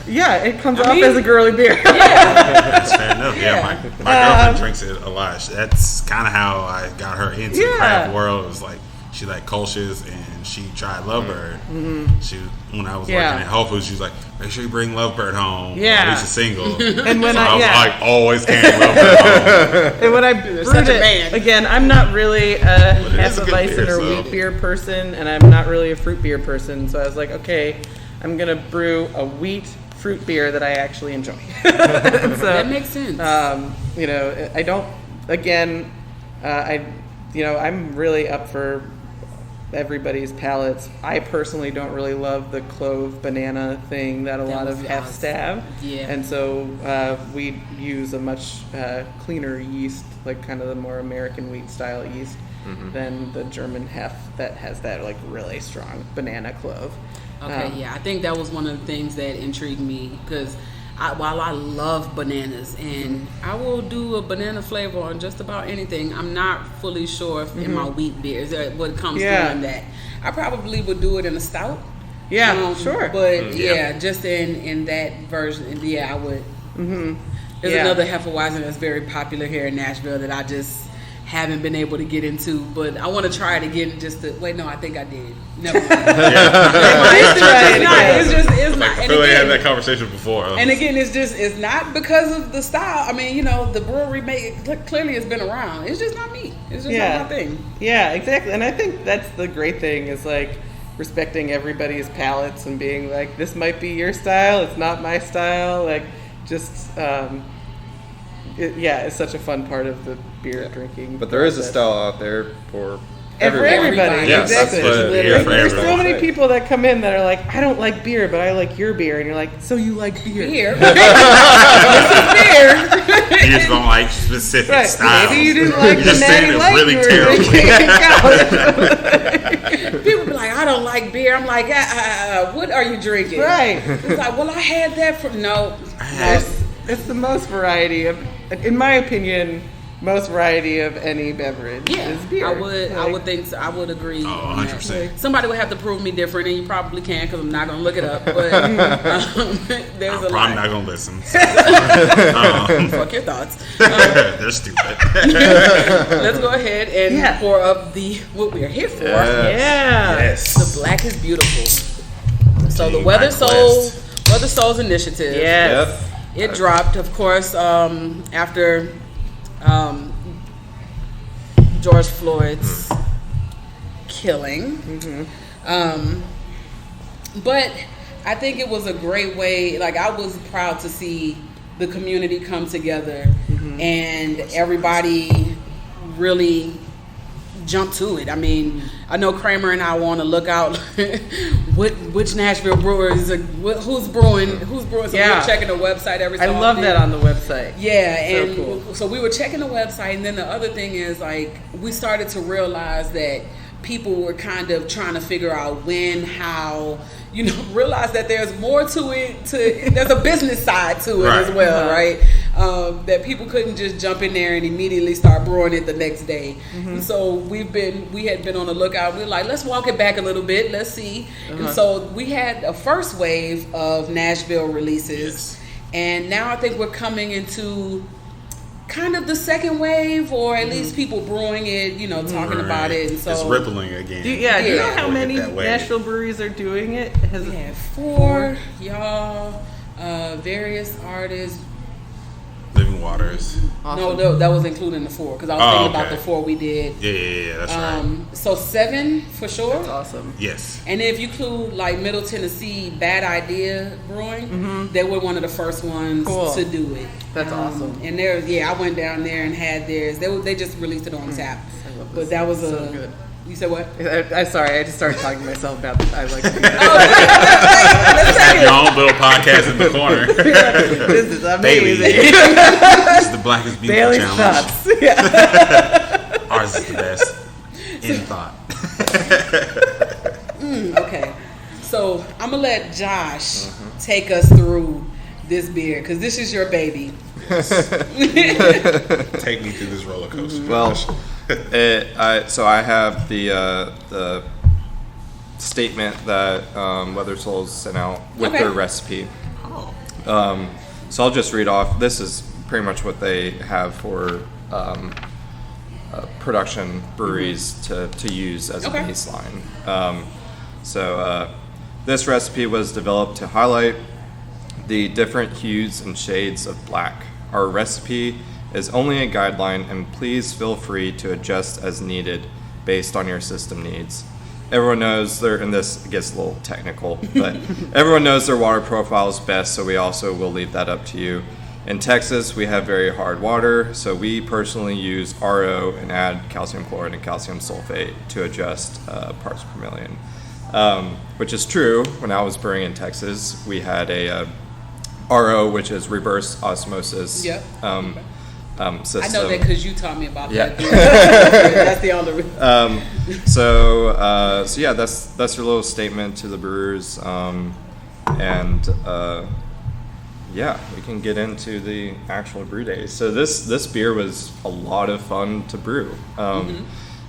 Yeah, it comes off as a girly beer. That's fair enough. Yeah, my girlfriend drinks it a lot. That's kind of how I got her into the craft world. It was like she liked Kolsch's, and she tried Lovebird. When I was working at Whole Foods, she was like, make sure you bring Lovebird home. Yeah. At least a single. And when so I was like always carrying Lovebird home. And when I brewed it, again, I'm not really a Hefeweizen or wheat beer person, and I'm not really a fruit beer person. So I was like, okay, I'm gonna brew a wheat fruit beer that I actually enjoy. So, that makes sense. I don't. Again, I'm really up for everybody's palates. I personally don't really love the clove banana thing that a lot of hefs have. Yeah. And so we use a much cleaner yeast, like kind of the more American wheat style yeast, than the German hef that has that like really strong banana clove. Okay, I think that was one of the things that intrigued me, because while I love bananas and I will do a banana flavor on just about anything, I'm not fully sure if in my wheat beers what comes through in that. I probably would do it in a stout. Yeah, sure. But just in that version, I would. There's another Hefeweizen that's very popular here in Nashville that I just haven't been able to get into, but I want to try it again. I think I did. Never mind. It's not. I feel like I had that conversation before. And again, it's not because of the style. I mean, the brewery clearly has been around. It's just not me. It's just not my thing. Yeah, exactly. And I think that's the great thing is like respecting everybody's palates and being like, this might be your style, it's not my style. Like, just it's such a fun part of the beer drinking. But there is a style out there for everybody. Yes, exactly. There's so many people that come in that are like, I don't like beer, but I like your beer, and you're like, so you like beer? Beer. Beers don't like specific styles. Maybe you didn't like the Natty Light really you were terrible. drinking in college. People be like, I don't like beer. I'm like, what are you drinking? Right. It's like, well, I had that from It's the most variety of, in my opinion, most variety of any beverage is beer. I would think so. I would agree. Oh, 100%. Somebody would have to prove me different, and you probably can, because I'm not going to look it up. But there's I'm a probably lot. not going to listen. Fuck your thoughts. They're stupid. Let's go ahead and pour up what we are here for. Yes. The Black is Beautiful. So the King Weather Michael Souls Initiative. Yes. It dropped, of course, after George Floyd's killing. But I think it was a great way. Like, I was proud to see the community come together and everybody really jump to it. I mean, I know Kramer and I want to look out which Nashville brewers, who's brewing. So we were checking the website every so often. I love that on the website. Yeah, so and cool. So we were checking the website, and then the other thing is, like, we started to realize that people were kind of trying to figure out when, how, realize that there's more to it. There's a business side to it as well, right? That people couldn't just jump in there and immediately start brewing it the next day. And so we had been on the lookout. We were like, let's walk it back a little bit. Let's see. And so we had a first wave of Nashville releases, and now I think we're coming into kind of the second wave, or at least people brewing it, you know, talking about it. And so it's rippling again. Do you know how many Nashville breweries are doing it? We have 4, y'all, various artists. Living Waters. Awesome. No, that was including the 4, because I was thinking about the 4 we did. Yeah, that's right. So 7 for sure. That's awesome. Yes. And if you include like Middle Tennessee Bad Idea Brewing, they were one of the first ones to do it. That's awesome. And I went down there and had theirs. They just released it on tap. But that was so good. You said what? I'm sorry, I just started talking to myself about this. I like to do that. Have your own little podcast in the corner. This is amazing. This is the Blackest Beautiful Bailey Challenge. Thoughts. Yeah. Ours is the best. In thought. Okay. So I'm going to let Josh take us through this beer, because this is your baby. Take me through this roller coaster. Well, so I have the statement that Weathersoul's sent out with their recipe. Oh. So I'll just read off. This is pretty much what they have for production breweries to use as a baseline. So this recipe was developed to highlight the different hues and shades of black. Our recipe is only a guideline, and please feel free to adjust as needed based on your system needs. Everyone knows and this gets a little technical, but everyone knows their water profile is best, so we also will leave that up to you. In Texas, we have very hard water, so we personally use RO and add calcium chloride and calcium sulfate to adjust parts per million. Which is true. When I was brewing in Texas, we had a RO, which is reverse osmosis system. I know that because you taught me about that. That's the only reason. So that's your little statement to the brewers, we can get into the actual brew days. So this beer was a lot of fun to brew.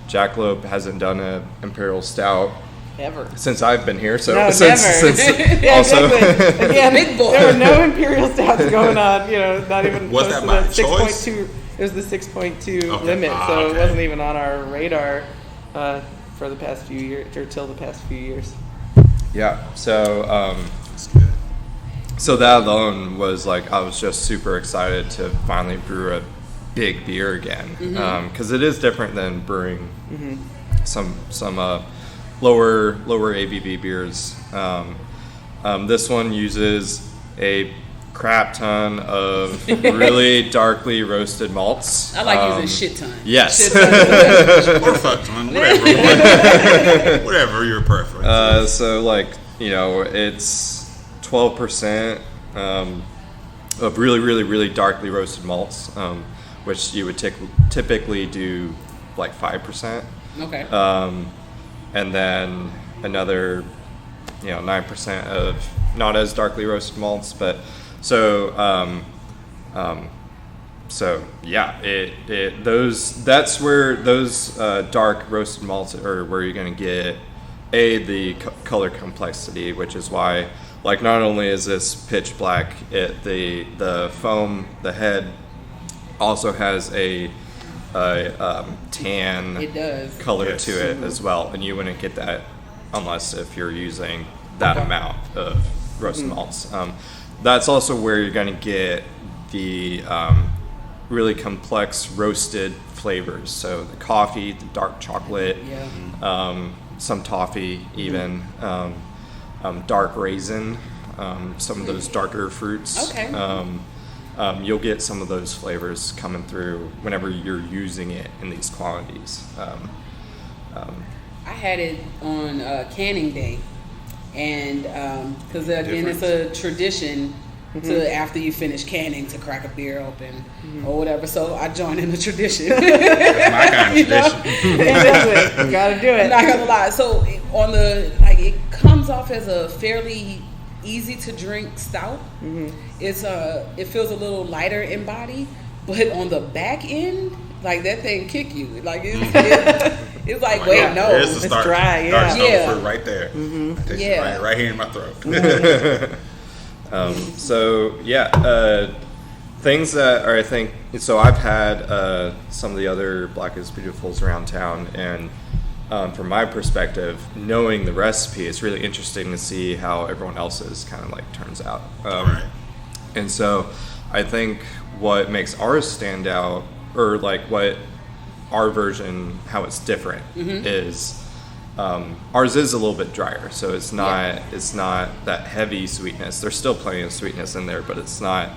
Jackalope hasn't done an imperial stout ever since I've been here. So no, since yeah, also exactly. Again, Big boy. there were no imperial stouts going on. You know, not even was close that to the by choice? 6.2. It was the 6.2 limit, so it wasn't even on our radar for the past few years, or till the past few years. Yeah. So That's good. so that alone was like, I was just super excited to finally brew a big beer again, because it is different than brewing some lower ABV beers. This one uses a crap ton of really darkly roasted malts. I like using shit ton. Yes. Shit ton. Or fuck ton, whatever your preference. So like, it's 12% of really, really, really darkly roasted malts, which you would typically do like 5%. Okay. And then another, 9% of not as darkly roasted malts, but that's where those dark roasted malts are where you're going to get the color complexity, which is why, like, not only is this pitch black, the foam, the head also has a tan color to it as well, and you wouldn't get that unless if you're using that amount of roasted malts. That's also where you're going to get the really complex roasted flavors. So the coffee, the dark chocolate, some toffee even, dark raisin, some of those darker fruits. Okay. You'll get some of those flavors coming through whenever you're using it in these quantities. I had it on canning day, and because again, it's a tradition to, after you finish canning, to crack a beer open or whatever. So I joined in the tradition. That's my kind of tradition. You gotta do it. I'm not gonna lie. So on it comes off as a fairly easy to drink stout. It's it feels a little lighter in body, but on the back end, like, that thing kick you. Like it's like, wait, no, There's the it's start, dry. start Yeah. fruit right there. I taste it right here in my throat. things that are, I think, so I've had some of the other Black is Beautifuls around town, and from my perspective, knowing the recipe, it's really interesting to see how everyone else's kind of like turns out. Right. And so I think what makes ours stand out, or like what our version, how it's different, is ours is a little bit drier. So it's not that heavy sweetness. There's still plenty of sweetness in there, but it's not.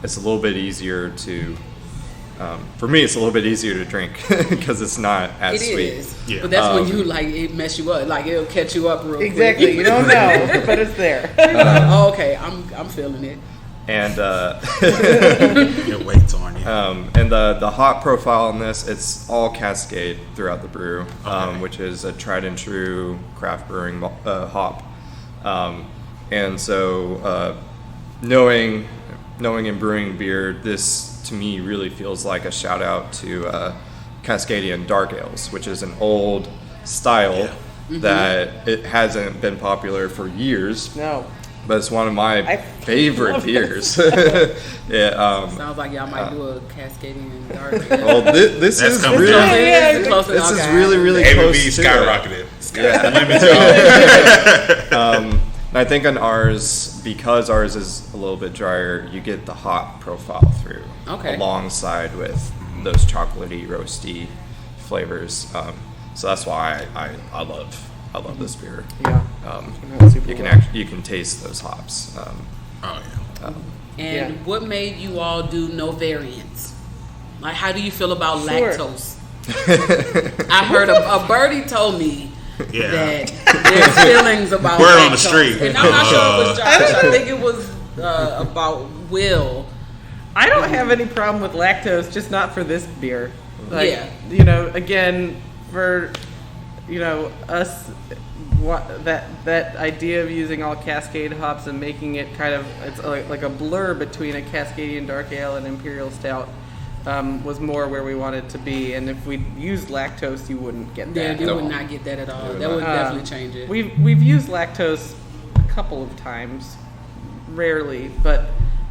It's a little bit easier to. For me, it's a little bit easier to drink because it's not as sweet. It is. Yeah. But that's when you like it mess you up. Like it'll catch you up real Exactly. quick. You don't know, but it's there. Oh, okay, I'm feeling it. And Your weight's on you. and the hop profile on this, it's all Cascade throughout the brew, which is a tried and true craft brewing hop. And so knowing and brewing beer, this to me really feels like a shout out to Cascadian dark ales, which is an old style that it hasn't been popular for years. No. But it's one of my favorite beers. Yeah. Sounds like y'all might do a Cascadian and dark. Well, this That's is coming really, up. this is really ABV close to it. skyrocketed. And I think on ours, because ours is a little bit drier, you get the hop profile through alongside with those chocolatey, roasty flavors. So that's why I love this beer. Yeah. You can taste those hops. And what made you all do no variants? Like, how do you feel about Sure. lactose? I heard a birdie told me Yeah. that there's feelings about Word lactose. on the street. And I'm not sure it was Josh. I think it was about Will. I don't have any problem with lactose, just not for this beer. Like, Yeah. you know, again, for, you know, us, that idea of using all Cascade hops and making it kind of, it's like a blur between a Cascadian Dark Ale and Imperial Stout was more where we wanted to be. And if we used lactose, you wouldn't get Yeah, that. you would not get that at all. That would definitely change it. We've used lactose a couple of times, rarely, but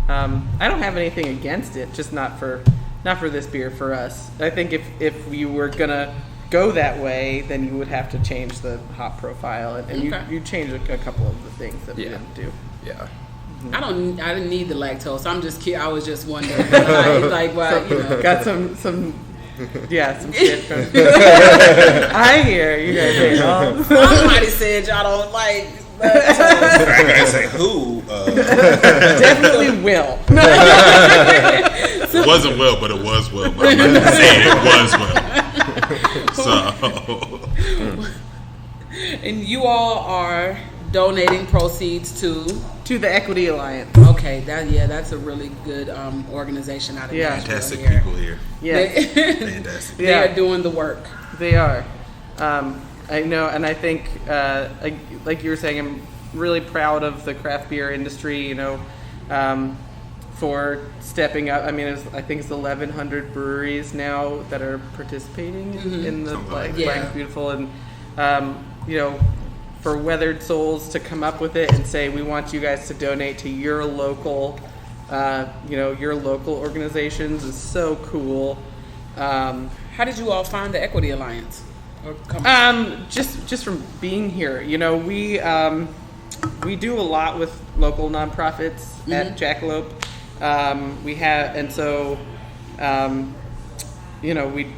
I don't have anything against it. Just not for this beer for us. I think if you were gonna go that way, then you would have to change the hop profile, and you change a couple of the things that we didn't do. Yeah. I didn't need the lactose. I'm just kidding. I was just wondering, like, why, you know. Got some shit from. I hear you guys saying all. Somebody said y'all don't like lactose. I gotta say who? Definitely will. It wasn't Will, but it was Will. But I'm not saying it was Will. So. And you all are donating proceeds to the Equity Alliance. Okay, that's a really good organization out of Nashville. Fantastic here. people here. Yeah. Fantastic. They are doing the work. They are. I know, and I think, like you were saying, I'm really proud of the craft beer industry, you know, for stepping up. I mean, I think it's 1,100 breweries now that are participating in the Black is Beautiful, and you know, for Weathered Souls to come up with it and say, we want you guys to donate to your local, your local organizations is so cool. How did you all find the Equity Alliance? Just from being here, you know, we do a lot with local nonprofits at Jackalope.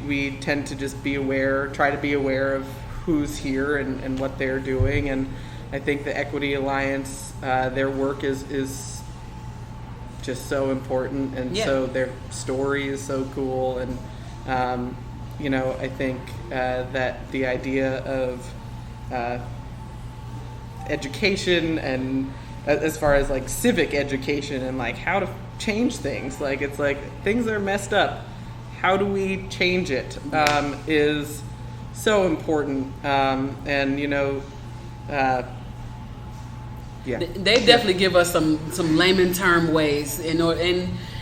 We tend to just try to be aware of who's here and what they're doing, and I think the Equity Alliance, their work is just so important, and so their story is so cool, and I think that the idea of education, and as far as like civic education and like how to change things, like it's like things are messed up, how do we change it, is so important. They definitely give us some layman term ways, and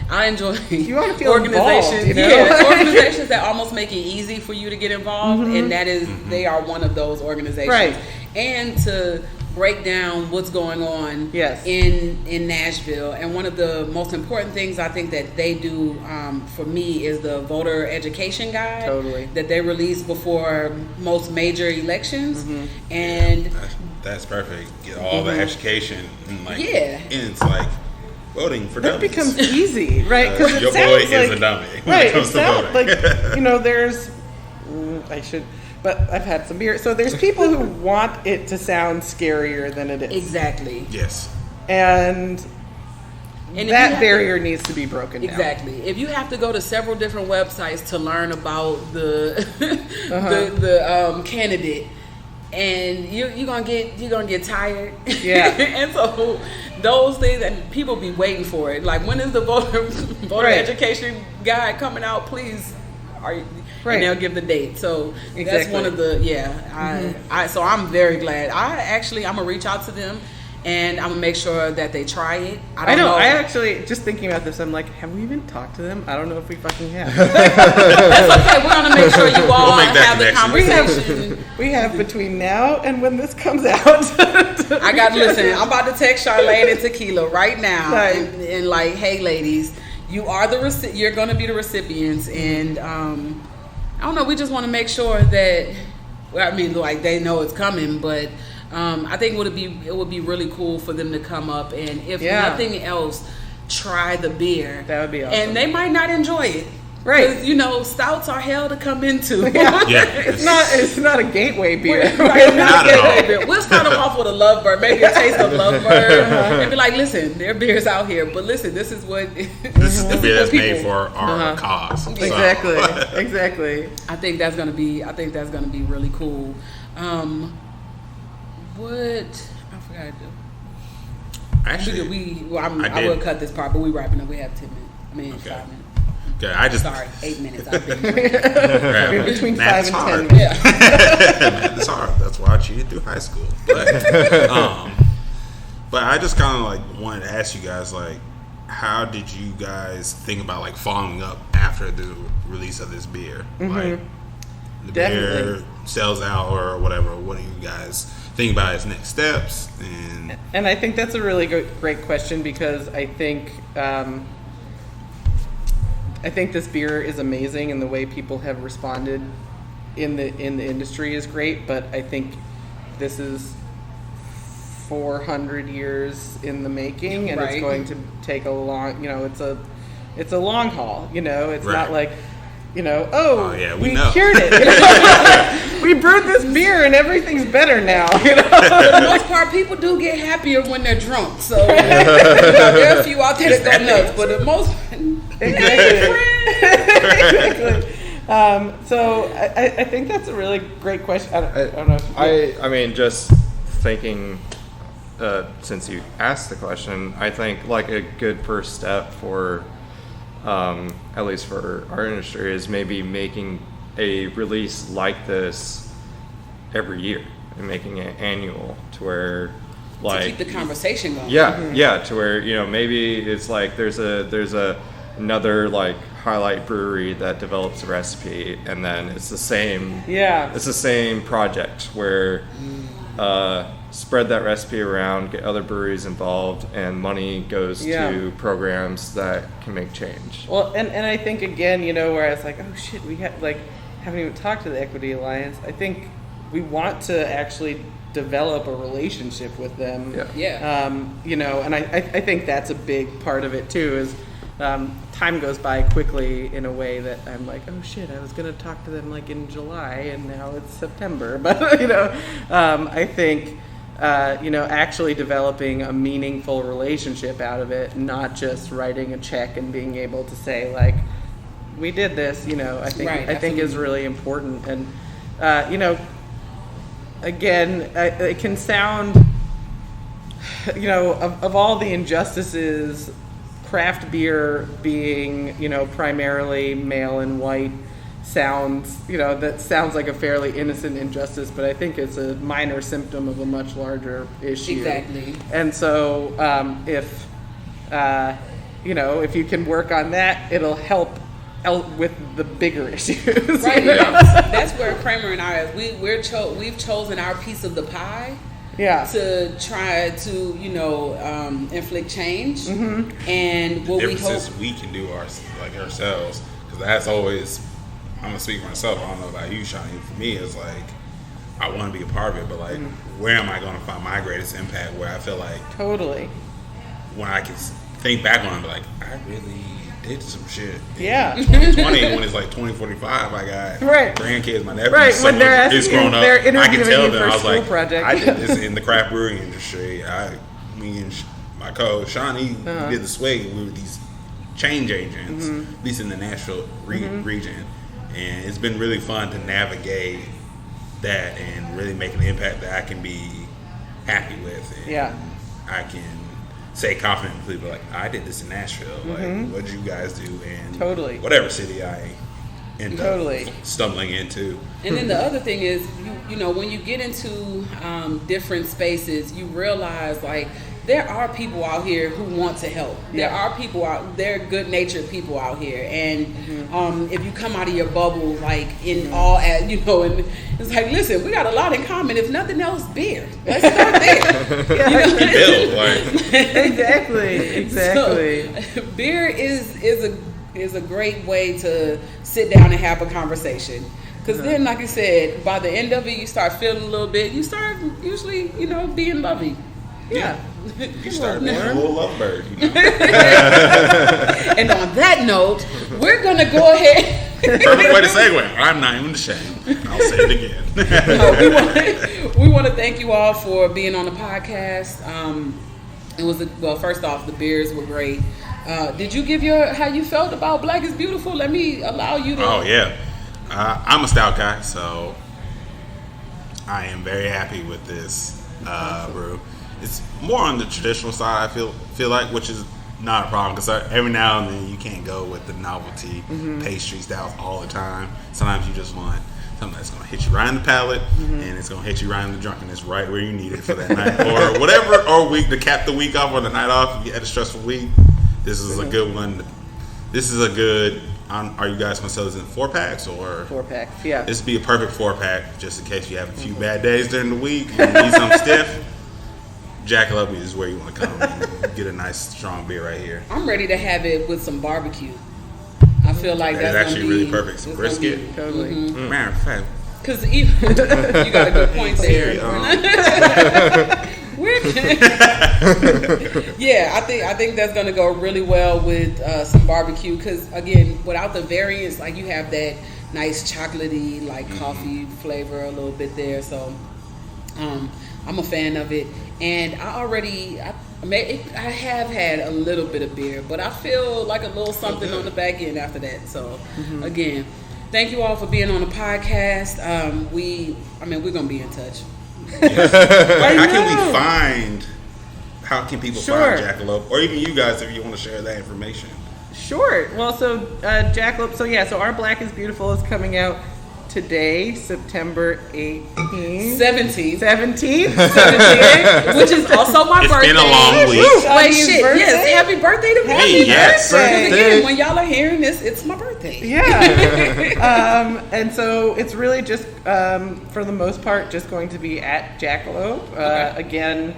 I enjoy you want to feel organizations. Involved, you know? Organizations that almost make it easy for you to get involved, and that is they are one of those organizations. Right. And to break down what's going on in Nashville. And one of the most important things I think that they do for me is the voter education guide that they release before most major elections. And that's perfect. Get all the education and and it's like voting for that dummies. becomes easy, right? Because your boy is a dummy when it comes to voting. Like, there's but I've had some beer. So there's people who want it to sound scarier than it is. Exactly. Yes. And that barrier needs to be broken down. Exactly. If you have to go to several different websites to learn about the candidate, and you're gonna get tired. Yeah. And so those things, and people be waiting for it. Like, when is the voter education guide coming out? Please. And they'll give the date. So that's one of the so I'm very glad. I'm gonna reach out to them, and I'm gonna make sure that they try it. I know. I actually, just thinking about this, I'm like, have we even talked to them? I don't know if we fucking have. That's okay. We're gonna make sure you all have the conversation. We have between now and when this comes out. Listen. I'm about to text Charlene and Tequila right now, and like, hey, ladies, you are you're gonna be the recipients, and I don't know. We just want to make sure that, they know it's coming, but I think it would be really cool for them to come up and, if nothing else, try the beer. That would be awesome. And they might not enjoy it. Right. Because, stouts are hell to come into. It's not a gateway beer. Not a gateway beer. We'll start them off with a Lovebird, maybe a taste of Lovebird, and be like, listen, there are beers out here, but listen, this is what this is the beer that's made for our cause. Exactly. Exactly. I think that's gonna be really cool. What I forgot to do. Actually, I will cut this part, but we wrapping up. We have 10 minutes. 5 minutes. Okay, Sorry, 8 minutes. I've been drinking. Between Math's 5 and 10 hard. minutes. Math is hard. That's why I cheated through high school. But I just kind of wanted to ask you guys, how did you guys think about following up after the release of this beer? The beer sells out or whatever. What do you guys think about its next steps? And I think that's a really great question, because I think this beer is amazing, and the way people have responded in the industry is great. But I think this is 400 years in the making, and it's going to take a long. It's a long haul. It's not like. We cured it. We brewed this beer and everything's better now. For the most part, people do get happier when they're drunk. So there are a few out there that go nuts, but the most exactly. So I think that's a really great question. I don't know. I mean, just thinking, since you asked the question, I think a good first step for. At least for our industry, is maybe making a release like this every year and making it annual, to where to keep the conversation going. To where maybe it's there's another highlight brewery that develops a recipe, and then it's the same project where spread that recipe around, get other breweries involved, and money goes to programs that can make change. Well, and I think, again, where I was like, oh shit, we haven't even talked to the Equity Alliance. I think we want to actually develop a relationship with them. And I think that's a big part of it too, is time goes by quickly in a way that I'm like, oh shit, I was going to talk to them in July, and now it's September. But, I think, actually developing a meaningful relationship out of it, not just writing a check and being able to say, we did this, I think is really important. And, again, it can sound, of all the injustices, craft beer being, primarily male and white, sounds like a fairly innocent injustice, but I think it's a minor symptom of a much larger issue. Exactly. And so if you can work on that, it'll help out with the bigger issues. Right. That's where Kramer and I, we've chosen our piece of the pie. to try to, inflict change. And what we hope we can do ourselves, because that's always, I'm gonna speak for myself. I don't know about you, Shawnee. For me, it's like I want to be a part of it, but like, where am I going to find my greatest impact? Where I feel like when I can think back on it, like I really did some shit. Yeah. 2020, when it's like 2045, I got grandkids, my nephews, when they're asking grown up. they're I can tell you them, for I was school like, project. I did this in the craft brewing industry. Me and my co Shawnee did the swig. We were these change agents, at least in the Nashville region, and it's been really fun to navigate that and really make an impact that I can be happy with. And I can say confidently, like, I did this in Nashville. Like, what did you guys do in whatever city I end up stumbling into? And then the other thing is, when you get into different spaces, you realize, like, there are people out here who want to help. There are people there are good-natured people out here. And if you come out of your bubble, like, and it's like, listen, we got a lot in common. If nothing else, beer. Let's start there. Exactly. So, beer is a great way to sit down and have a conversation. Because then, like you said, by the end of it, you start feeling a little bit. You start usually, being lovey. Yeah. You start being a little lovebird, And on that note, we're going to go ahead. Perfect way to segue. I'm not even ashamed. I'll say it again. We want to thank you all for being on the podcast. It was first off, the beers were great. Did you give how you felt about Black is Beautiful? Let me allow you to. Oh yeah, I'm a stout guy, so I am very happy with this brew. It's more on the traditional side, I feel like, which is not a problem, because every now and then you can't go with the novelty pastry stouts all the time. Sometimes you just want something that's going to hit you right in the palate, and it's going to hit you right in the drunkenness, right where you need it for that night, or whatever, or week to cap the week off or the night off. If you had a stressful week, this is a good one. This is a good. Are you guys going to sell this in 4-packs or 4-packs? Yeah. This would be a perfect 4-pack, just in case you have a few bad days during the week. You need something stiff. Jackalope is where you want to come and get a nice strong beer right here. I'm ready to have it with some barbecue. I feel like that's actually really perfect. Some brisket. Totally. Matter of fact. Because even you got a good point there. Yeah, I think that's gonna go really well with some barbecue. Because again, without the variants, like you have that nice chocolatey, like coffee flavor a little bit there. So I'm a fan of it. And I have had a little bit of beer, but I feel like a little something on the back end after that. So, again, thank you all for being on the podcast. We're going to be in touch. How can people find Jackalope? Or even you guys, if you want to share that information. Sure. Well, so Jackalope, so our Black is Beautiful is coming out today, September 18th. 17th, which is also my birthday. It's been a long week. Wait, shit, yes, happy birthday to me. Hey, yes. Again, when y'all are hearing this, it's my birthday. Yeah. And so it's really just, for the most part, just going to be at Jackalope. Again,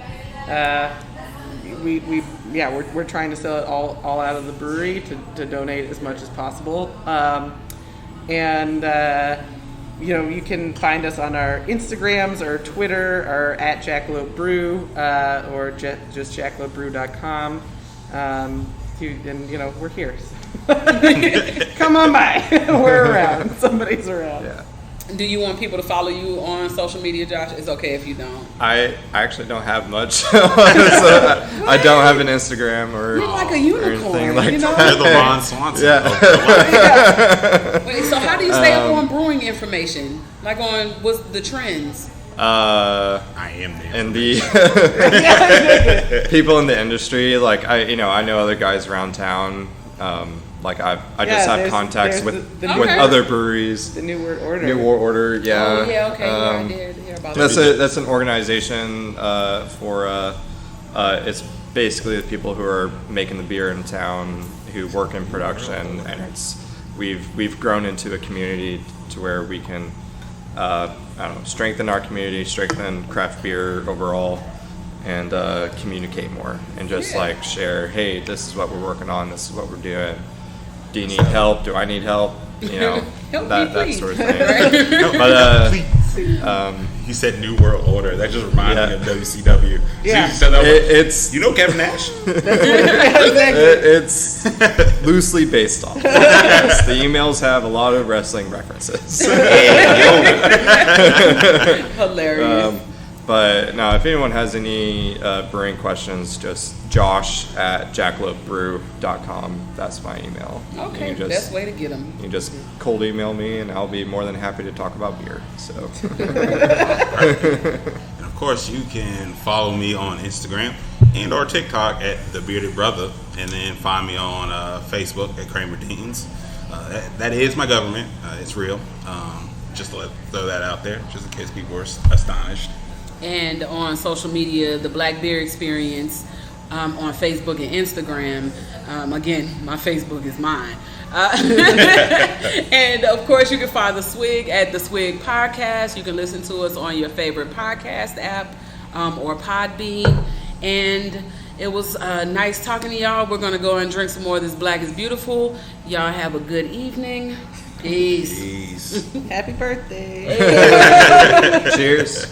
we're trying to sell it all out of the brewery to donate as much as possible. You can find us on our Instagrams or Twitter or at Jackalope Brew or just jackalopebrew.com. And we're here. Come on by. We're around. Somebody's around. Yeah. Do you want people to follow you on social media, Josh? It's okay if you don't. I actually don't have much. I don't have an Instagram or you're like a unicorn, like you know? You're the Ron Swanson. Yeah. Wait, so how do you stay up on brewing information? Like on what's the trends? I am there. And the people in the industry, like I know other guys around town. Like I just have contacts with other breweries. The New World Order. New World Order, yeah. Oh yeah, okay. I did hear about that. That's an organization for it's basically the people who are making the beer in town who work in production, and we've grown into a community to where we can I don't know, strengthen our community, strengthen craft beer overall, and communicate more, and just like share, hey, this is what we're working on, this is what we're doing. Do you need help? Do I need help? You know, that sort of thing. But you said New World Order. That just reminded me of WCW. Yeah. So it's you know Kevin Nash? it's loosely based off. Yes, the emails have a lot of wrestling references. Hilarious. But no, if anyone has any brewing questions, just josh@jackalopebrew.com. That's my email. Okay, best way to get them. You can just cold email me, and I'll be more than happy to talk about beer. So, And of course, you can follow me on Instagram and or TikTok at The Bearded Brother, and then find me on Facebook at Kramer Deans. That is my government. It's real. Just to throw that out there, just in case people are astonished. And on social media, the Black Beer Experience on Facebook and Instagram. Again, my Facebook is mine. And of course, you can find the Swig at the Swig Podcast. You can listen to us on your favorite podcast app or Podbean. And it was nice talking to y'all. We're going to go and drink some more of this Black is Beautiful. Y'all have a good evening. Peace. Happy birthday. cheers.